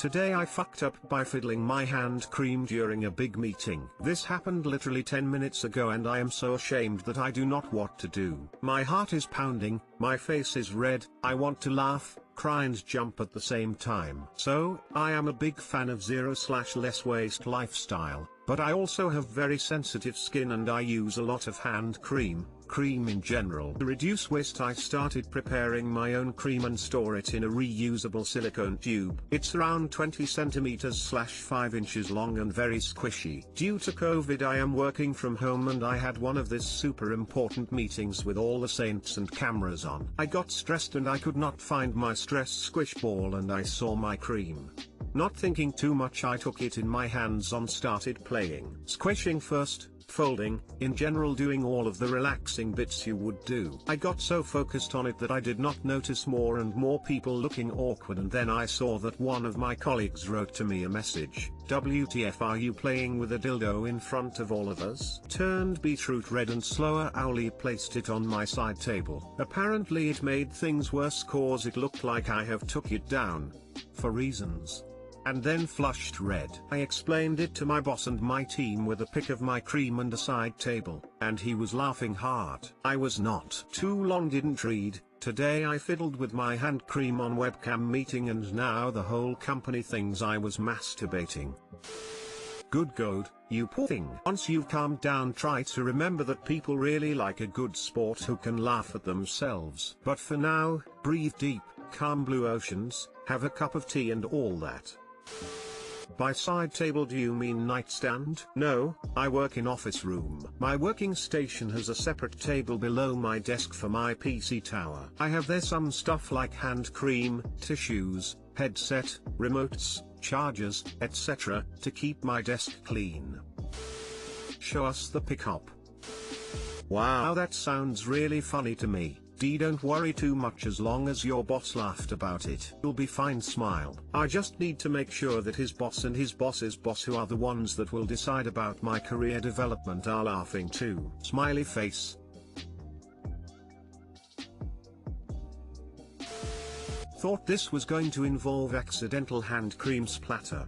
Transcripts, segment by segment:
Today I fucked up by fiddling my hand cream during a big meeting. This happened literally 10 minutes ago and I am so ashamed that I do not what to do. My heart is pounding, my face is red, I want to laugh, cry and jump at the same time. So, I am a big fan of zero/less waste lifestyle, but I also have very sensitive skin and I use a lot of hand cream in general. To reduce waste I started preparing my own cream and store it in a reusable silicone tube. It's around 20 cm/5 inches long and very squishy. Due to COVID I am working from home and I had one of these super important meetings with all the saints and cameras on. I got stressed and I could not find my stress squish ball and I saw my cream. Not thinking too much I took it in my hands and started playing. Squishing first, folding, in general doing all of the relaxing bits you would do. I got so focused on it that I did not notice more and more people looking awkward and then I saw that one of my colleagues wrote to me a message, "WTF are you playing with a dildo in front of all of us?" Turned beetroot red and slower owly placed it on my side table. Apparently it made things worse cause it looked like I have took it down. For reasons. And then flushed red. I explained it to my boss and my team with a pic of my cream and a side table, and he was laughing hard. I was not. Too long didn't read. Today I fiddled with my hand cream on webcam meeting and now the whole company thinks I was masturbating. Good God, you poor thing. Once you've calmed down try to remember that people really like a good sport who can laugh at themselves. But for now, breathe deep, calm blue oceans, have a cup of tea and all that. By side table do you mean nightstand? No, I work in office room. My working station has a separate table below my desk for my PC tower. I have there some stuff like hand cream, tissues, headset, remotes, chargers, etc. to keep my desk clean. Show us the pickup. Wow, that sounds really funny to me. Don't worry too much as long as your boss laughed about it. You'll be fine smile. I just need to make sure that his boss and his boss's boss who are the ones that will decide about my career development are laughing too. Smiley face. Thought this was going to involve accidental hand cream splatter.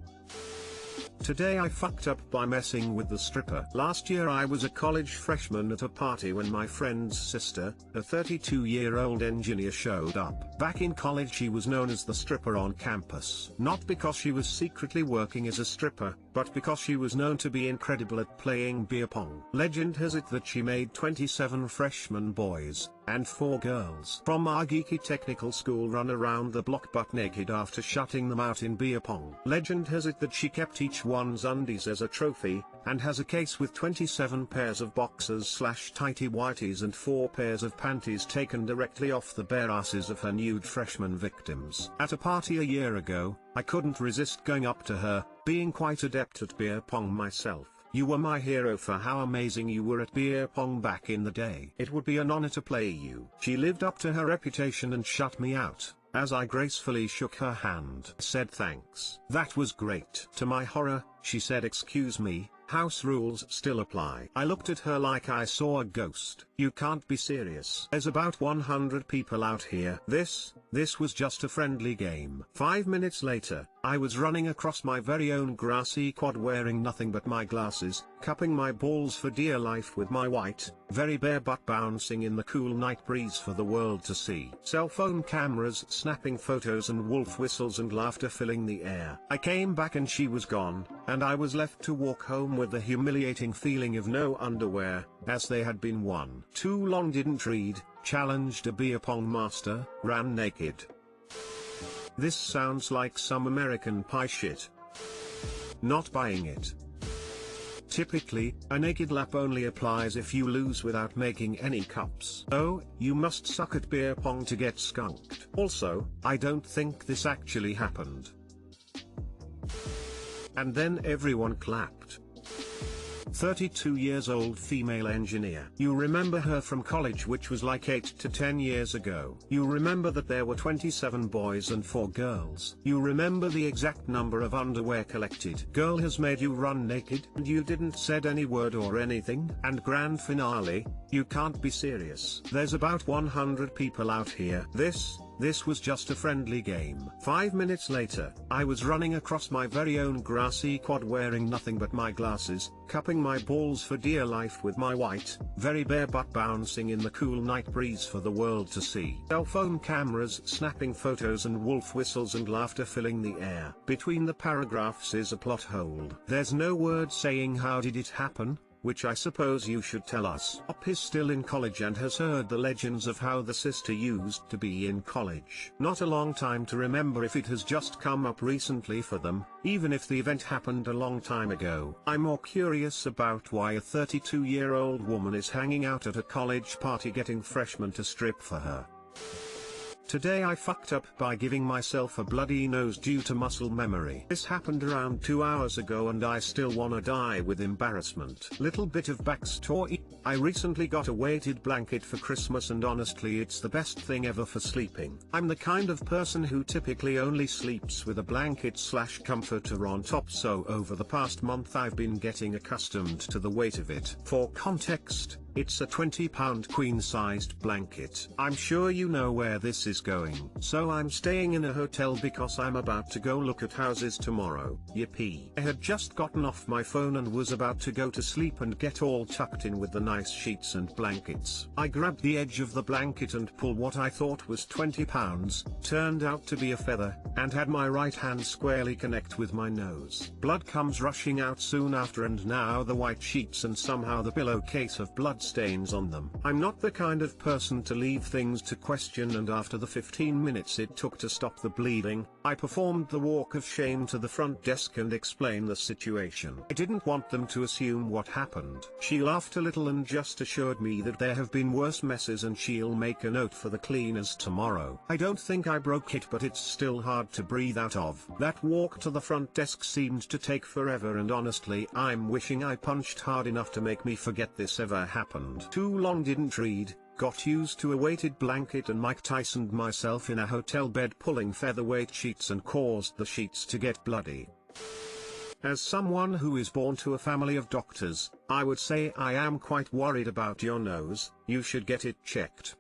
Today I fucked up by messing with the stripper. Last year I was a college freshman at a party when my friend's sister, a 32-year-old engineer, showed up. Back in college she was known as the stripper on campus. Not because she was secretly working as a stripper, but because she was known to be incredible at playing beer pong. Legend has it that she made 27 freshman boys and 4 girls from our geeky technical school run around the block butt naked after shutting them out in beer pong. Legend has it that she kept each one's undies as a trophy, and has a case with 27 pairs of boxers/tighty whities and 4 pairs of panties taken directly off the bare asses of her nude freshman victims. At a party a year ago, I couldn't resist going up to her, being quite adept at beer pong myself. "You were my hero for how amazing you were at beer pong back in the day. It would be an honor to play you." She lived up to her reputation and shut me out. As I gracefully shook her hand, said thanks. "That was great." To my horror, she said, "Excuse me, house rules still apply." I looked at her like I saw a ghost. "You can't be serious. There's about 100 people out here. This was just a friendly game." 5 minutes later, I was running across my very own grassy quad wearing nothing but my glasses, cupping my balls for dear life with my white, very bare butt bouncing in the cool night breeze for the world to see. Cell phone cameras snapping photos and wolf whistles and laughter filling the air. I came back and she was gone, and I was left to walk home with the humiliating feeling of no underwear, as they had been won. Too long didn't read, challenged a beer pong master, ran naked. This sounds like some American Pie shit. Not buying it. Typically, a naked lap only applies if you lose without making any cups. Oh, you must suck at beer pong to get skunked. Also, I don't think this actually happened. And then everyone clapped. 32 years old female engineer. You remember her from college, which was like 8 to 10 years ago. You remember that there were 27 boys and 4 girls. You remember the exact number of underwear collected. Girl has made you run naked and you didn't said any word or anything. And grand finale, you can't be serious. There's about 100 people out here. This was just a friendly game. 5 minutes later, I was running across my very own grassy quad wearing nothing but my glasses, cupping my balls for dear life with my white, very bare butt bouncing in the cool night breeze for the world to see. Cell phone cameras snapping photos and wolf whistles and laughter filling the air. Between the paragraphs is a plot hole. There's no word saying how did it happen, which I suppose you should tell us. Op is still in college and has heard the legends of how the sister used to be in college. Not a long time to remember if it has just come up recently for them, even if the event happened a long time ago. I'm more curious about why a 32-year-old woman is hanging out at a college party getting freshmen to strip for her. Today I fucked up by giving myself a bloody nose due to muscle memory. This happened around 2 hours ago and I still wanna die with embarrassment. Little bit of backstory. I recently got a weighted blanket for Christmas and honestly it's the best thing ever for sleeping. I'm the kind of person who typically only sleeps with a blanket/comforter on top, so over the past month I've been getting accustomed to the weight of it. For context, it's a 20-pound queen-sized blanket. I'm sure you know where this is going. So I'm staying in a hotel because I'm about to go look at houses tomorrow. Yippee. I had just gotten off my phone and was about to go to sleep and get all tucked in with the nice sheets and blankets. I grabbed the edge of the blanket and pulled what I thought was 20 pounds, turned out to be a feather, and had my right hand squarely connect with my nose. Blood comes rushing out soon after and now the white sheets and somehow the pillowcase of blood stains on them. I'm not the kind of person to leave things to question, and after the 15 minutes it took to stop the bleeding, I performed the walk of shame to the front desk and explained the situation. I didn't want them to assume what happened. She laughed a little and just assured me that there have been worse messes and she'll make a note for the cleaners tomorrow. I don't think I broke it, but it's still hard to breathe out of. That walk to the front desk seemed to take forever and honestly I'm wishing I punched hard enough to make me forget this ever happened. Too long didn't read, got used to a weighted blanket and Mike Tyson'd myself in a hotel bed pulling featherweight sheets and caused the sheets to get bloody. As someone who is born to a family of doctors, I would say I am quite worried about your nose. You should get it checked.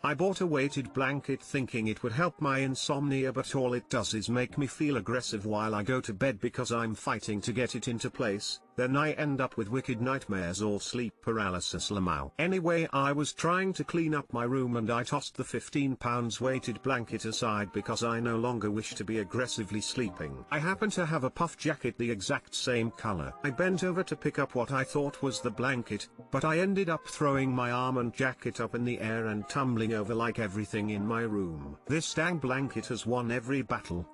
I bought a weighted blanket thinking it would help my insomnia, but all it does is make me feel aggressive while I go to bed because I'm fighting to get it into place. Then I end up with wicked nightmares or sleep paralysis. Lamau. Anyway, I was trying to clean up my room and I tossed the 15 pounds weighted blanket aside because I no longer wish to be aggressively sleeping. I happen to have a puff jacket the exact same color. I bent over to pick up what I thought was the blanket, but I ended up throwing my arm and jacket up in the air and tumbling over like everything in my room. This dang blanket has won every battle.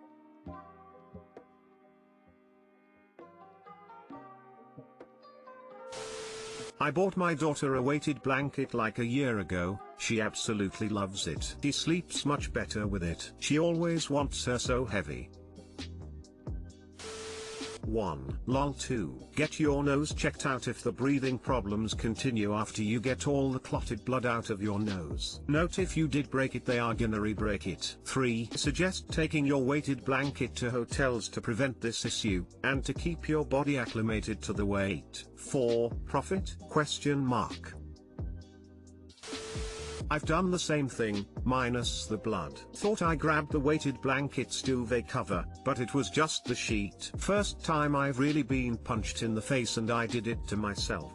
I bought my daughter a weighted blanket like a year ago. She absolutely loves it. She sleeps much better with it. She always wants her so heavy. 1. Lol. 2. Get your nose checked out if the breathing problems continue after you get all the clotted blood out of your nose. Note, if you did break it they are gonna re-break it. 3. Suggest taking your weighted blanket to hotels to prevent this issue, and to keep your body acclimated to the weight. 4. Profit? I've done the same thing, minus the blood. Thought I grabbed the weighted blanket's duvet cover, but it was just the sheet. First time I've really been punched in the face and I did it to myself.